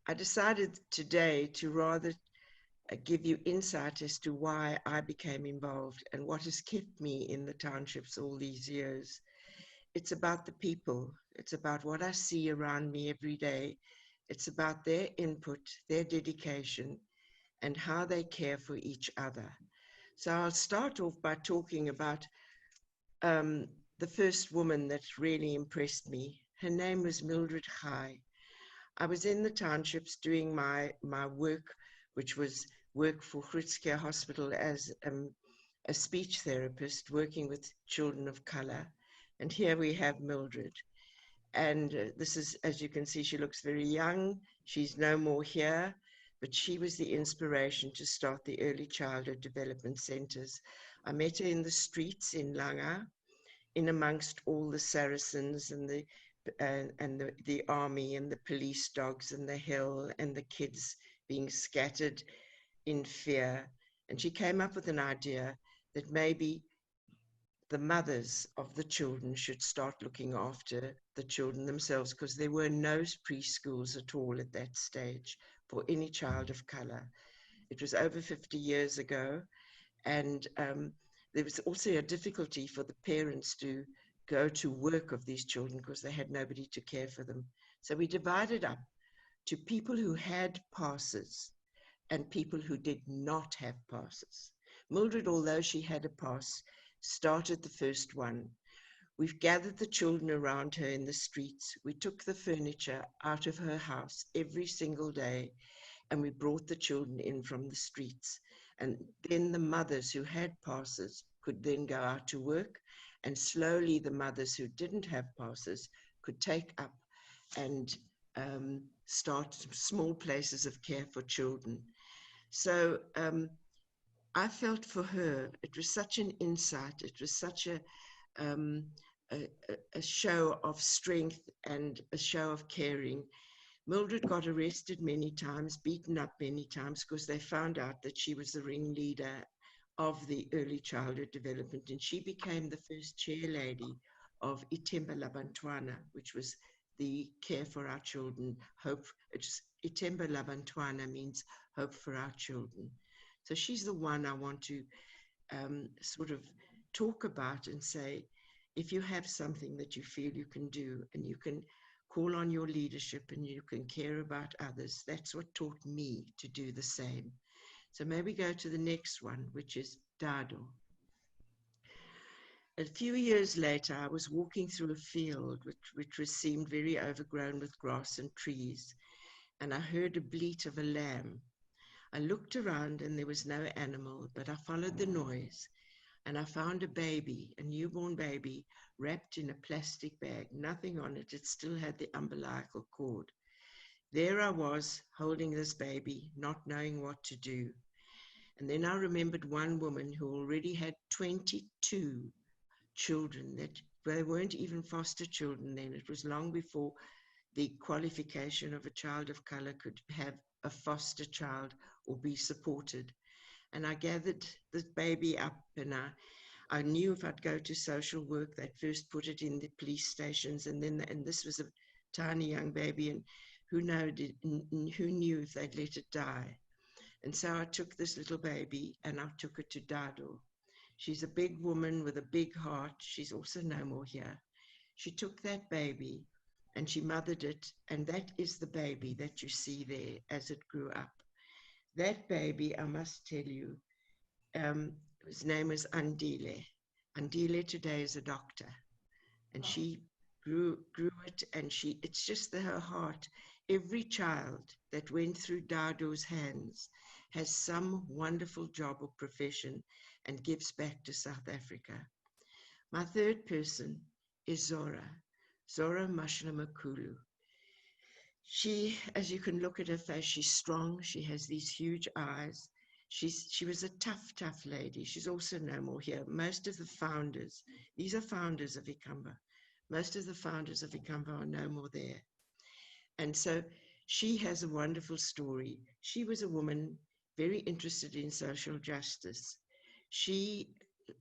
I decided today to rather give you insight as to why I became involved and what has kept me in the townships all these years. It's about the people. It's about what I see around me every day. It's about their input, their dedication, and how they care for each other. So I'll start off by talking about um, the first woman that really impressed me. Her name was Mildred Gai. I was in the townships doing my work, which was work for Grootskeer Hospital as a speech therapist working with children of color. And here we have Mildred. And this is, as you can see, she looks very young. She's no more here, but she was the inspiration to start the early childhood development centers. I met her in the streets in Langa, in amongst all the Saracens and the army and the police dogs and the hill and the kids being scattered in fear. And she came up with an idea that maybe the mothers of the children should start looking after the children themselves, because there were no preschools at all at that stage for any child of color. It was over 50 years ago, and there was also a difficulty for the parents to go to work of these children because they had nobody to care for them. So we divided up to people who had passes and people who did not have passes. Mildred, although she had a pass, started the first one. We've gathered the children around her in the streets. We took the furniture out of her house every single day, and we brought the children in from the streets. And then the mothers who had passes could then go out to work, and slowly the mothers who didn't have passes could take up and start small places of care for children. So I felt for her, it was such an insight, it was such um, a, a show of strength and a show of caring. Mildred got arrested many times, beaten up many times, because they found out that she was the ringleader of the early childhood development, and she became the first chair lady of Itemba Labantwana, which was the care for our children. Hope. Itemba Labantwana means hope for our children. So she's the one I want to sort of talk about and say, if you have something that you feel you can do and you can call on your leadership and you can care about others, that's what taught me to do the same. So maybe go to the next one, which is Dado. A few years later, I was walking through a field which seemed very overgrown with grass and trees, and I heard a bleat of a lamb. I looked around and there was no animal, but I followed the noise and I found a baby, a newborn baby, wrapped in a plastic bag, nothing on it. It still had the umbilical cord. There I was, holding this baby, not knowing what to do. And then I remembered one woman who already had 22 children. That they weren't even foster children then. It was long before the qualification of a child of color could have a foster child or be supported. And I gathered this baby up, and I knew if I'd go to social work, they'd first put it in the police stations, and this was a tiny young baby, and who knew if they'd let it die. And so I took this little baby and I took her to Dado. She's a big woman with a big heart. She's also no more here. She took that baby and she mothered it, and that is the baby that you see there as it grew up. That baby, I must tell you, his name is Andile. Andile today is a doctor, and she grew it, and it's just her heart. Every child that went through Dado's hands has some wonderful job or profession and gives back to South Africa. My third person is Zora Mashlamakulu. She, as you can look at her face, she's strong. She has these huge eyes. She was a tough lady. She's also no more here. Most of the founders, these are founders of Ikamba. Most of the founders of Ikamba are no more there. And so she has a wonderful story. She was a woman very interested in social justice. She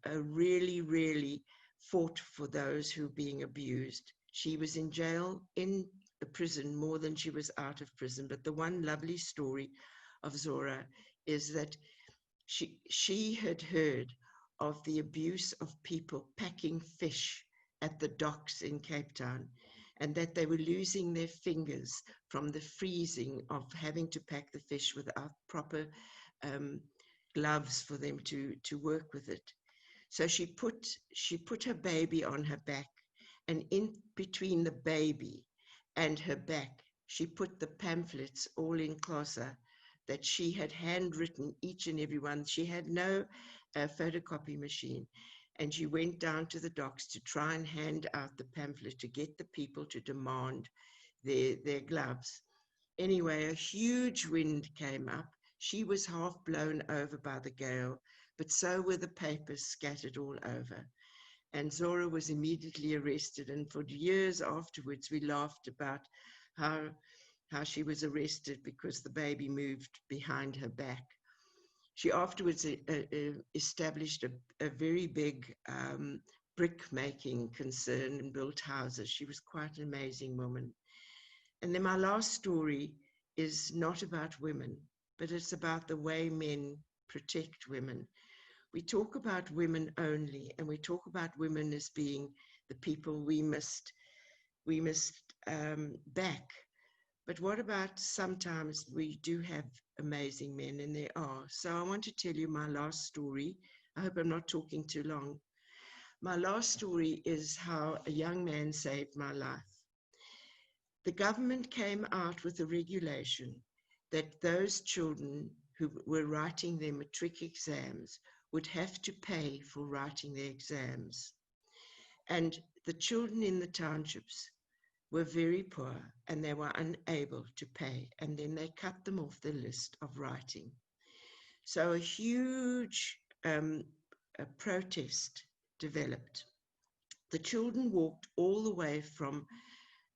really fought for those who were being abused. She was in jail in the prison more than she was out of prison. But the one lovely story of Zora is that she had heard of the abuse of people packing fish at the docks in Cape Town, and that they were losing their fingers from the freezing of having to pack the fish without proper um, gloves for them to work with it. So she put her baby on her back, and in between the baby and her back, she put the pamphlets all in Xhosa that she had handwritten, each and every one. She had no photocopy machine. And she went down to the docks to try and hand out the pamphlet to get the people to demand their gloves. Anyway, a huge wind came up. She was half blown over by the gale, but so were the papers scattered all over. And Zora was immediately arrested. And for years afterwards, we laughed about how, how she was arrested because the baby moved behind her back. She afterwards established a very big brick making concern and built houses. She was quite an amazing woman. And then my last story is not about women, but it's about the way men protect women. We talk about women only, and we talk about women as being the people we must back. But what about sometimes we do have amazing men, and there are. So I want to tell you my last story. I hope I'm not talking too long. My last story is how a young man saved my life. The government came out with a regulation that those children who were writing their matric exams would have to pay for writing their exams. And the children in the townships were very poor and they were unable to pay. And then they cut them off the list of writing. So a huge a protest developed. The children walked all the way from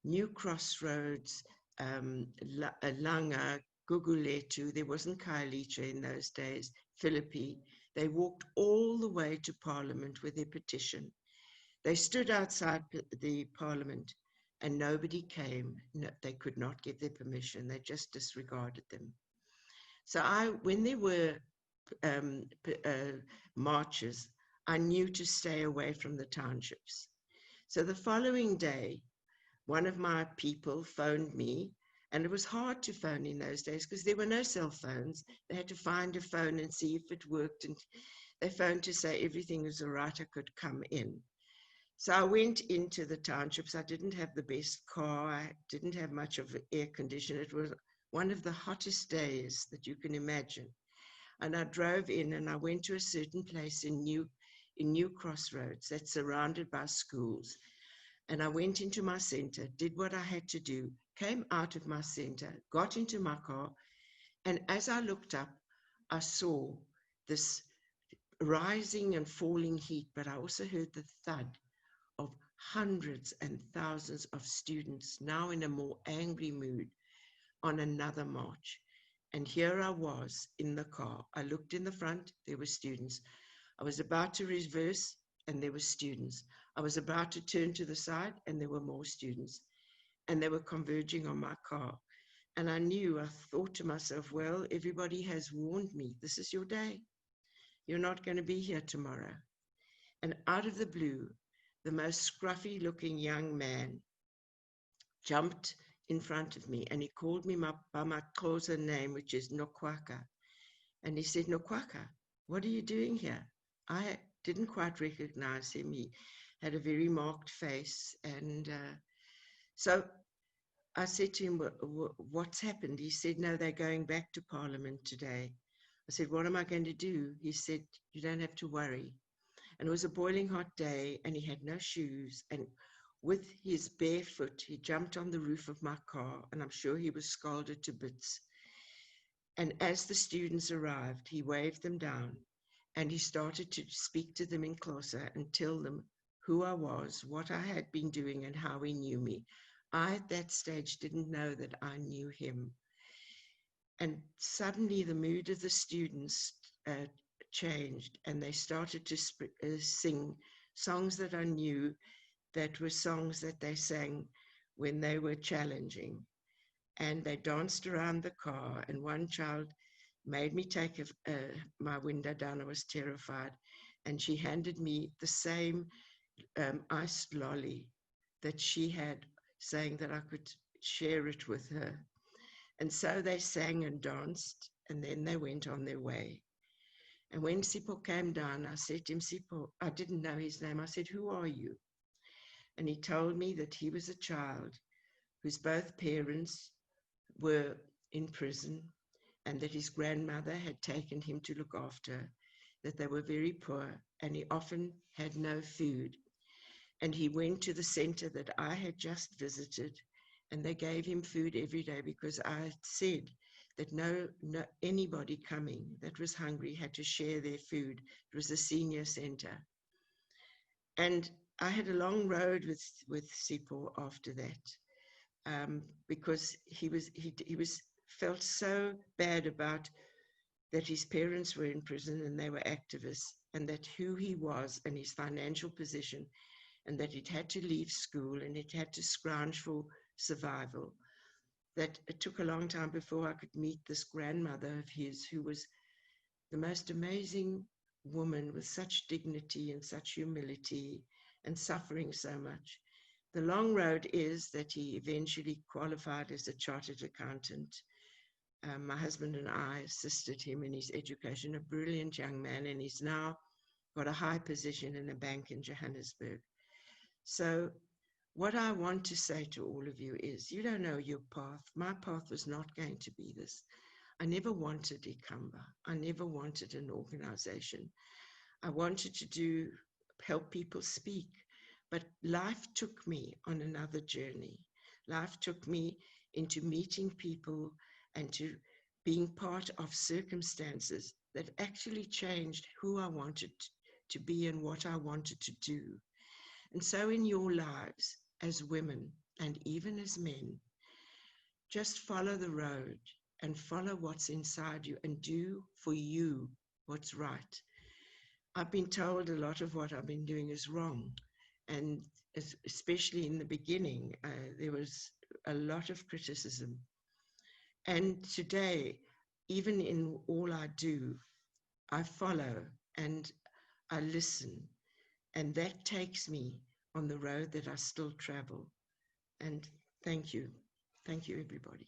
New Crossroads, Langa, Guguletu, there wasn't Khayelitsha in those days, Philippi. They walked all the way to Parliament with their petition. They stood outside the Parliament and nobody came. No, they could not give their permission. They just disregarded them. So when there were marches, I knew to stay away from the townships. So the following day, one of my people phoned me, and it was hard to phone in those days because there were no cell phones. They had to find a phone and see if it worked, and they phoned to say everything was all right, I could come in. So I went into the townships. I didn't have the best car. I didn't have much of an air conditioner. It was one of the hottest days that you can imagine. And I drove in and I went to a certain place in New Crossroads that's surrounded by schools. And I went into my center, did what I had to do, came out of my center, got into my car, and as I looked up, I saw this rising and falling heat, but I also heard the thud of hundreds and thousands of students, now in a more angry mood, on another march. And here I was in the car. I looked in the front, there were students. I was about to reverse, and there were students. I was about to turn to the side, and there were more students. And they were converging on my car. And I thought to myself, well, everybody has warned me. This is your day. You're not going to be here tomorrow. And out of the blue, the most scruffy looking young man jumped in front of me, and he called me by my Xhosa name, which is Nokwaka. And he said, Nokwaka, what are you doing here? I didn't quite recognize him. He had a very marked face. And so I said to him, what's happened? He said, no, they're going back to Parliament today. I said, what am I going to do? He said, you don't have to worry. And it was a boiling hot day, and he had no shoes. And with his bare foot, he jumped on the roof of my car, and I'm sure he was scalded to bits. And as the students arrived, he waved them down, and he started to speak to them in Xhosa and tell them who I was, what I had been doing, and how he knew me. I, at that stage, didn't know that I knew him. And suddenly the mood of the students changed, and they started to sing songs that I knew, that were songs that they sang when they were challenging. And they danced around the car, and one child made me take my window down. I was terrified. And she handed me the same iced lolly that she had, saying that I could share it with her. And so they sang and danced, and then they went on their way. And when Sipho came down, I said to him, Sipho, I didn't know his name. I said, who are you? And he told me that he was a child whose both parents were in prison, and that his grandmother had taken him to look after, that they were very poor, and he often had no food. And he went to the center that I had just visited, and they gave him food every day, because I had said that no anybody coming that was hungry had to share their food. It was a senior center. And I had a long road with Sipho after that, because he felt so bad about that his parents were in prison and they were activists, and that who he was and his financial position, and that it had to leave school and it had to scrounge for survival. That it took a long time before I could meet this grandmother of his, who was the most amazing woman, with such dignity and such humility, and suffering so much. The long road is that he eventually qualified as a chartered accountant. My husband and I assisted him in his education, a brilliant young man, and he's now got a high position in a bank in Johannesburg. So what I want to say to all of you is, you don't know your path. My path was not going to be this. I never wanted Ikamba. I never wanted an organization. I wanted to help people speak. But life took me on another journey. Life took me into meeting people and to being part of circumstances that actually changed who I wanted to be and what I wanted to do. And so in your lives, as women and even as men, just follow the road and follow what's inside you and do for you what's right. I've been told a lot of what I've been doing is wrong. And especially in the beginning, there was a lot of criticism. And today, even in all I do, I follow and I listen. And that takes me on the road that I still travel. And thank you. Thank you, everybody.